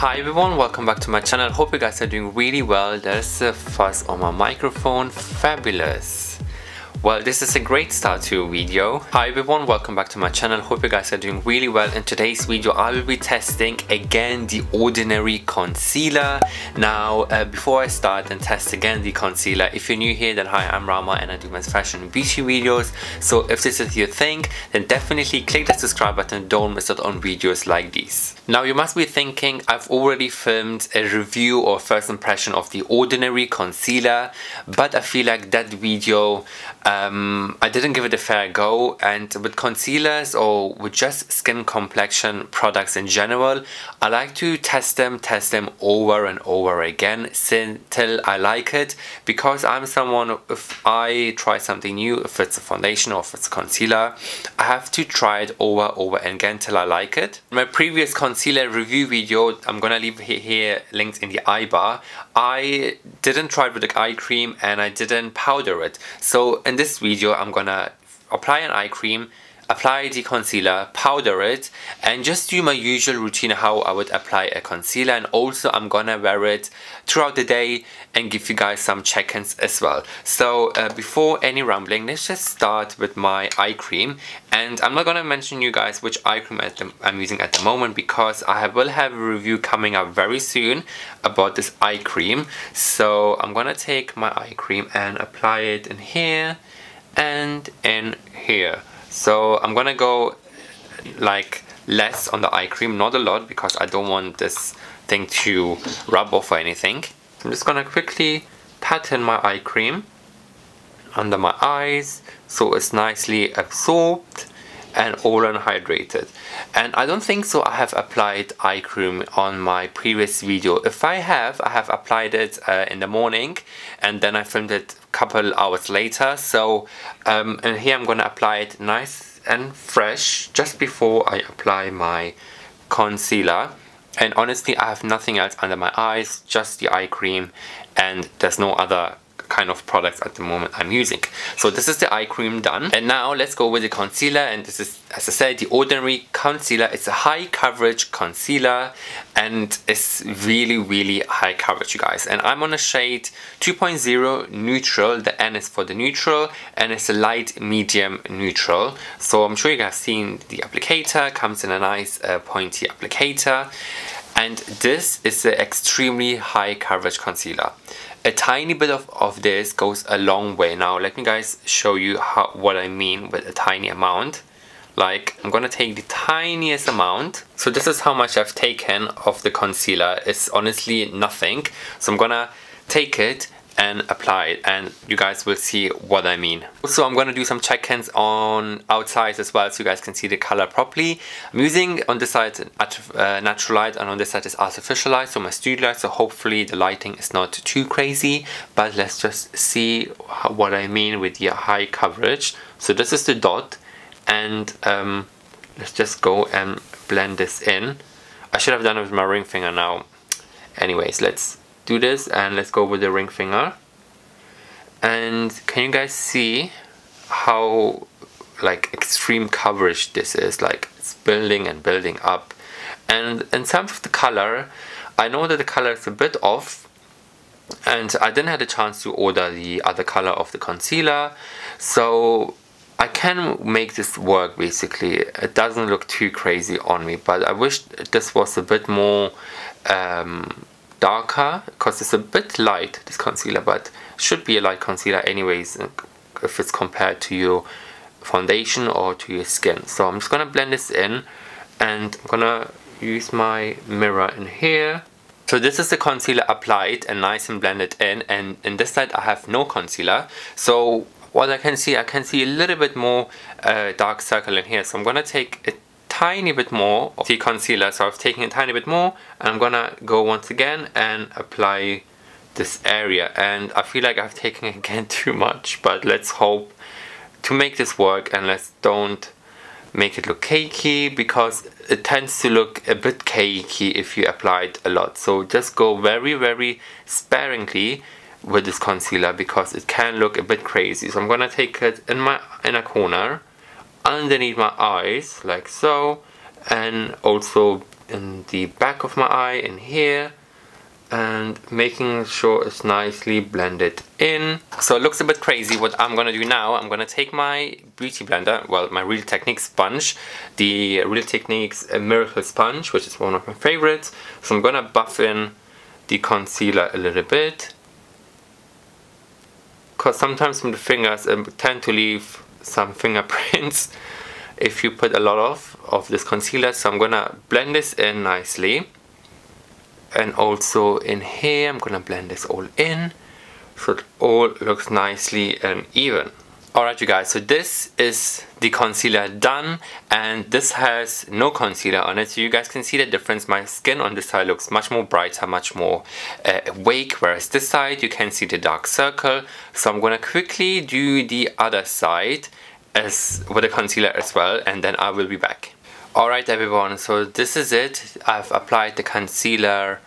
Hi everyone, welcome back to my channel. Hope you guys are doing really well. There's a fuzz on my microphone. Fabulous. Well, this is a great start to a video. Hi everyone, welcome back to my channel. Hope you guys are doing really well. In today's video, I will be testing again the Ordinary concealer. Now, before I start and test again the concealer, if you're new here, then hi, I'm Rahma and I do men's fashion and beauty videos. So if this is your thing, then definitely click the subscribe button. Don't miss out on videos like these. Now, you must be thinking, I've already filmed a review or first impression of the Ordinary concealer, but I feel like that video I didn't give it a fair go, and with concealers or with just skin complexion products in general, I like to test them over and over again till I like it, because I'm someone, if I try something new, if it's a foundation or if it's a concealer, I have to try it over again till I like it. In my previous concealer review video, I'm gonna leave here linked in the eye bar, I didn't try it with the eye cream and I didn't powder it. So in this video, I'm gonna apply an eye cream, apply the concealer, powder it, and just do my usual routine how I would apply a concealer. And also I'm gonna wear it throughout the day and give you guys some check-ins as well. So before any rambling, let's just start with my eye cream. And I'm not gonna mention you guys which eye cream I'm using at the moment, because I will have a review coming up very soon about this eye cream. So I'm gonna take my eye cream and apply it in here and in here. So I'm gonna go like less on the eye cream, not a lot, because I don't want this thing to rub off or anything. So I'm just gonna quickly pat in my eye cream under my eyes so it's nicely absorbed and all unhydrated. And I don't think so I have applied eye cream on my previous video. If I have applied it in the morning and then I filmed it a couple hours later. So and here I'm gonna apply it nice and fresh just before I apply my concealer. And honestly, I have nothing else under my eyes, just the eye cream, and there's no other kind of products at the moment I'm using. So this is the eye cream done, and now let's go with the concealer. And this is, as I said, the Ordinary concealer. It's a high coverage concealer and it's really high coverage, you guys. And I'm on a shade 2.0 neutral. The N is for the neutral and it's a light medium neutral. So I'm sure you guys have seen the applicator, comes in a nice pointy applicator, and this is an extremely high coverage concealer. A tiny bit of this goes a long way. Now let me guys show you what I mean with a tiny amount. Like, I'm gonna take the tiniest amount. So this is how much I've taken of the concealer. It's honestly nothing. So I'm gonna take it and apply it, and you guys will see what I mean. Also, I'm gonna do some check-ins on outside as well, so you guys can see the color properly. I'm using on this side natural light, and on this side is artificial light, so my studio light, so hopefully the lighting is not too crazy. But let's just see what I mean with the high coverage. So this is the dot, and let's just go and blend this in. I should have done it with my ring finger now. Anyways, let's do this and let's go with the ring finger. And can you guys see how like extreme coverage this is? Like, it's building and building up. And in terms of the color, I know that the color is a bit off, and I didn't have a chance to order the other color of the concealer, so I can make this work basically. It doesn't look too crazy on me, but I wish this was a bit more darker, because it's a bit light, this concealer, but should be a light concealer anyways if it's compared to your foundation or to your skin. So I'm just gonna blend this in, and I'm gonna use my mirror in here. So this is the concealer applied and nice and blended in, and in this side I have no concealer. So what I can see a little bit more dark circle in here. So I'm gonna take a tiny bit more of the concealer. So I've taken a tiny bit more, and I'm gonna go once again and apply this area. And I feel like I've taken again too much, but let's hope to make this work, and let's don't make it look cakey, because it tends to look a bit cakey if you apply it a lot. So just go very sparingly with this concealer, because it can look a bit crazy. So I'm gonna take it in my inner corner, underneath my eyes like so, and also in the back of my eye, in here, and making sure it's nicely blended in. So it looks a bit crazy. What I'm gonna do now, I'm gonna take my beauty blender, well, my Real Techniques sponge, the Real Techniques Miracle Sponge, which is one of my favorites. So I'm gonna buff in the concealer a little bit, because sometimes with the fingers tend to leave some fingerprints if you put a lot of this concealer. So I'm gonna blend this in nicely, and also in here I'm gonna blend this all in so it all looks nicely and even. Alright you guys, so this is the concealer done, and this has no concealer on it, so you guys can see the difference. My skin on this side looks much more brighter, much more awake, whereas this side you can see the dark circle. So I'm gonna quickly do the other side as with the concealer as well, and then I will be back. Alright everyone, so this is it. I've applied the concealer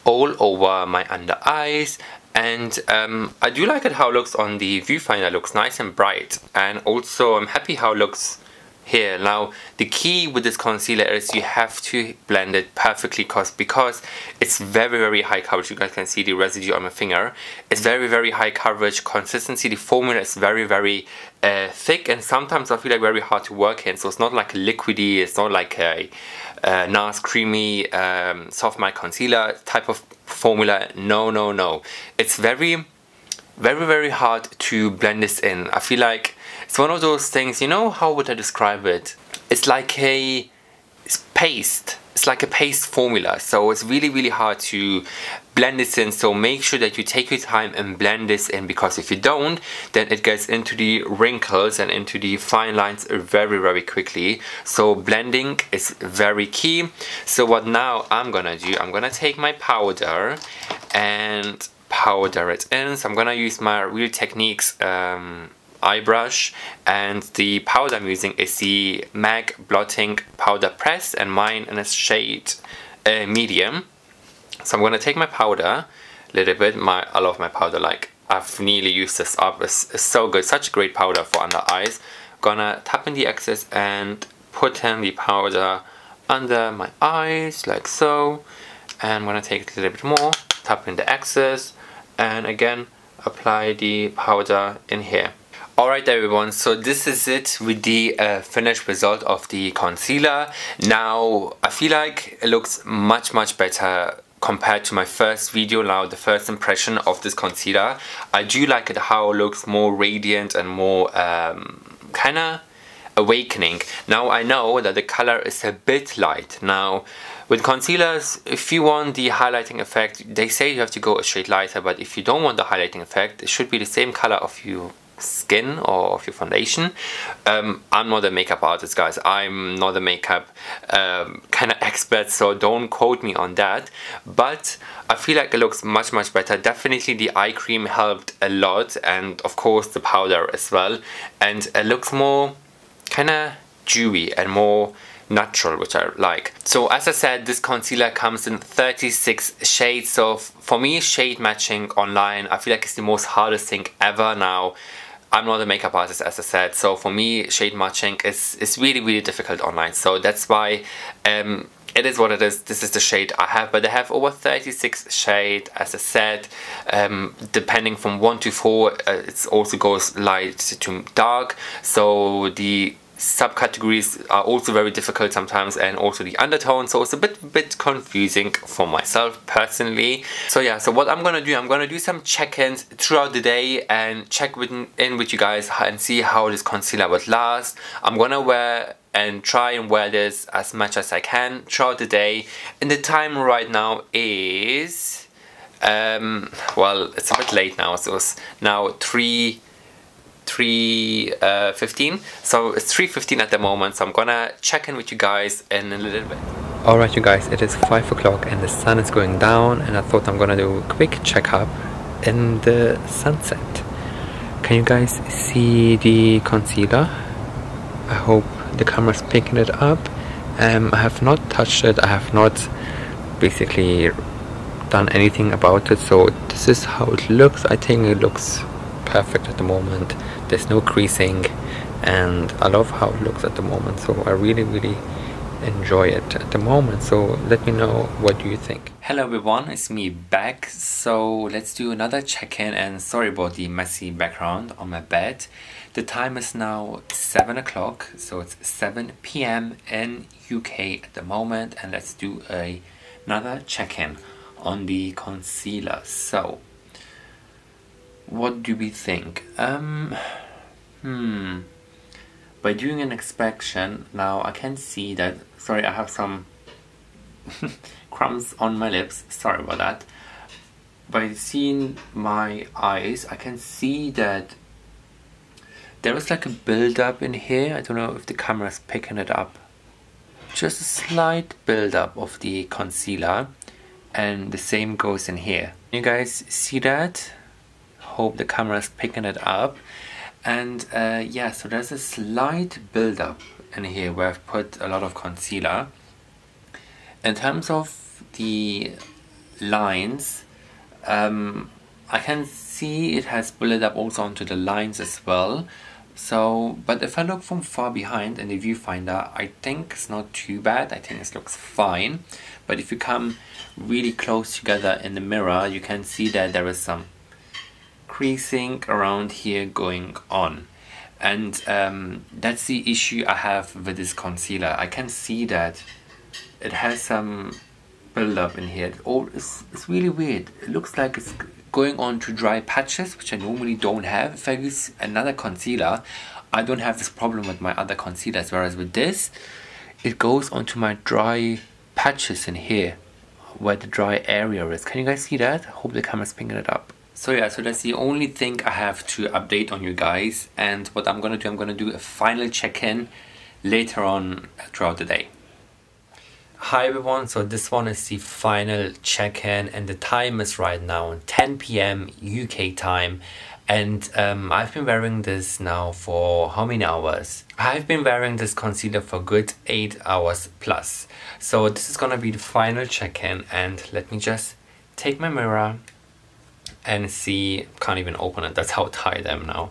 all over my under eyes, and I do like it how it looks on the viewfinder. It looks nice and bright, and also I'm happy how it looks here. Now the key with this concealer is you have to blend it perfectly, because it's very high coverage. You guys can see the residue on my finger. It's very high coverage consistency. The formula is very thick, and sometimes I feel like very hard to work in. So it's not like a liquidy, it's not like a nice creamy soft matte concealer type of formula. No, it's very hard to blend this in. I feel like it's one of those things, you know, how would I describe it? It's like a paste. It's like a paste formula, so it's really hard to blend this in. So make sure that you take your time and blend this in, because if you don't, then it gets into the wrinkles and into the fine lines very quickly. So blending is very key. So what now I'm gonna do, I'm gonna take my powder and powder it in. So I'm gonna use my Real Techniques eye brush, and the powder I'm using is the MAC Blotting Powder Press, and mine in a shade medium. So I'm gonna take my powder a little bit. I love my powder, like I've nearly used this up. It's so good, such great powder for under eyes. Gonna tap in the excess and put in the powder under my eyes like so, and I'm gonna take it a little bit more, tap in the excess, and again apply the powder in here. Alright everyone, so this is it with the finished result of the concealer. Now I feel like it looks much better compared to my first video. Now the first impression of this concealer, I do like it how it looks more radiant and more kinda awakening. Now I know that the color is a bit light. Now with concealers, if you want the highlighting effect, they say you have to go a shade lighter, but if you don't want the highlighting effect, it should be the same color of your skin or of your foundation. I'm not a makeup artist, guys. I'm not a makeup kind of expert, so don't quote me on that, but I feel like it looks much better. Definitely the eye cream helped a lot, and of course the powder as well, and it looks more kind of dewy and more natural, which I like. So as I said, this concealer comes in 36 shades. So for me, shade matching online, I feel like it's the most hardest thing ever. Now I'm not a makeup artist, as I said, so for me shade matching is really difficult online. So that's why it is what it is. This is the shade I have, but I have over 36 shades, as I said, depending from 1 to 4. It also goes light to dark, so the subcategories are also very difficult sometimes, and also the undertone, so it's a bit confusing for myself personally. So yeah, so what I'm gonna do some check-ins throughout the day and check in with you guys and see how this concealer would last. I'm gonna wear and try and wear this as much as I can throughout the day, and the time right now is well, it's a bit late now, so it's now 3:15, so it's 3:15 at the moment, so I'm gonna check in with you guys in a little bit. Alright you guys, it is 5 o'clock and the sun is going down, and I thought I'm gonna do a quick checkup in the sunset. Can you guys see the concealer? I hope the camera's picking it up. I have not touched it, I have not basically done anything about it, so this is how it looks. I think it looks perfect at the moment. There's no creasing, and I love how it looks at the moment, so I really enjoy it at the moment. So let me know what do you think. Hello everyone, it's me back. So let's do another check-in, and sorry about the messy background on my bed. The time is now 7 o'clock, so it's 7 p.m. in UK at the moment, and let's do another check-in on the concealer. So what do we think? By doing an inspection, now I can see that, sorry, I have some crumbs on my lips, sorry about that. By seeing my eyes, I can see that there is like a build-up in here. I don't know if the camera is picking it up. Just a slight build-up of the concealer, and the same goes in here. You guys see that? Hope the camera is picking it up. And yeah, so there's a slight build-up in here where I've put a lot of concealer. In terms of the lines, I can see it has built up also onto the lines as well. So, but if I look from far behind in the viewfinder, I think it's not too bad. I think it looks fine. But if you come really close together in the mirror, you can see that there is some creasing around here going on, and that's the issue I have with this concealer. I can see that it has some build-up in here. It's really weird. It looks like it's going on to dry patches, which I normally don't have. If I use another concealer, I don't have this problem with my other concealers, whereas with this, it goes onto my dry patches in here, where the dry area is. Can you guys see that? I hope the camera's picking it up. So yeah, so that's the only thing I have to update on you guys, and what I'm gonna do a final check-in later on throughout the day. Hi everyone, so this one is the final check-in, and the time is right now 10 p.m. UK time, and I've been wearing this now for how many hours? I've been wearing this concealer for good 8 hours plus. So this is gonna be the final check-in, and let me just take my mirror and see, can't even open it, that's how tired I am now,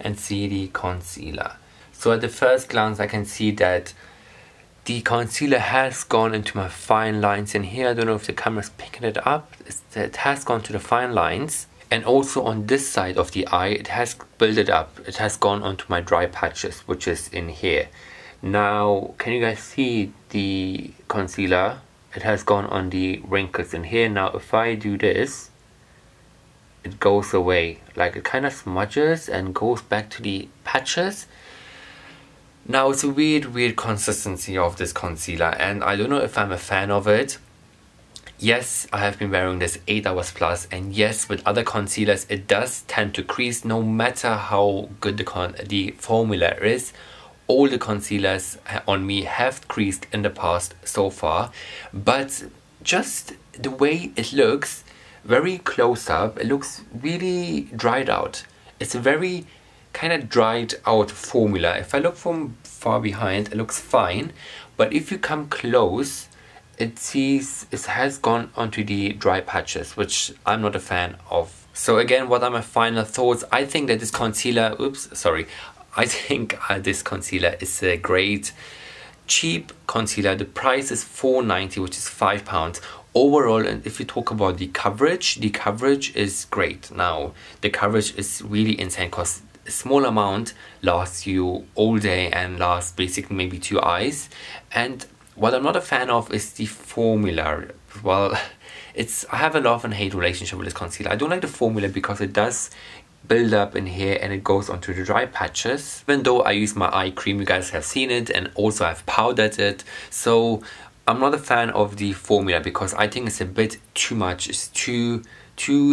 and see the concealer. So at the first glance I can see that the concealer has gone into my fine lines in here. I don't know if the camera's picking it up. It has gone to the fine lines, and also on this side of the eye it has built it up. It has gone onto my dry patches, which is in here. Now can you guys see the concealer? It has gone on the wrinkles in here. Now if I do this, it goes away, like it kind of smudges and goes back to the patches. Now it's a weird consistency of this concealer, and I don't know if I'm a fan of it. Yes, I have been wearing this 8 hours plus, and yes, with other concealers it does tend to crease no matter how good the formula is. All the concealers on me have creased in the past so far, but just the way it looks, very close up, it looks really dried out. It's a very kind of dried out formula. If I look from far behind, it looks fine, but if you come close, it has gone onto the dry patches, which I'm not a fan of. So again, what are my final thoughts? I think that this concealer, I think this concealer is a great cheap concealer. The price is £4.90, which is £5. Overall, and if you talk about the coverage is great. Now the coverage is really insane, because a small amount lasts you all day and lasts basically maybe 2 eyes. And what I'm not a fan of is the formula. Well, I have a love and hate relationship with this concealer. I don't like the formula because it does build up in here and it goes onto the dry patches. Even though I use my eye cream, you guys have seen it, and also I've powdered it. So I'm not a fan of the formula because I think it's a bit too much. It's too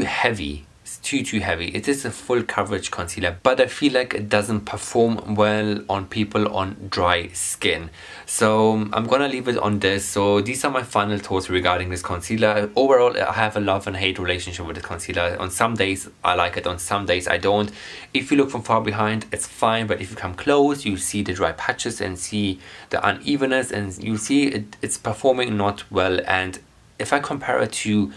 heavy. It's too heavy. It is a full coverage concealer, but I feel like it doesn't perform well on people on dry skin. So I'm gonna leave it on this. So these are my final thoughts regarding this concealer. Overall, I have a love and hate relationship with this concealer. On some days I like it, on some days I don't. If you look from far behind, it's fine, but if you come close, you see the dry patches and see the unevenness, and you see it's performing not well. And if I compare it to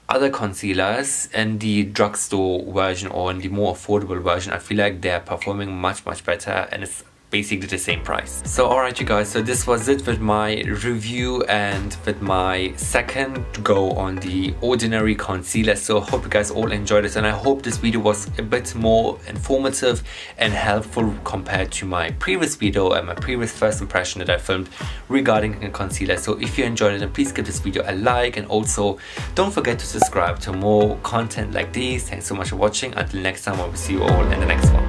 other concealers and the drugstore version or in the more affordable version, I feel like they're performing much better, and it's basically the same price. So alright you guys, so this was it with my review and with my second go on the Ordinary concealer. So hope you guys all enjoyed it, and I hope this video was a bit more informative and helpful compared to my previous video and my previous first impression that I filmed regarding a concealer. So if you enjoyed it, then please give this video a like, and also don't forget to subscribe to more content like this. Thanks so much for watching. Until next time, I will see you all in the next one.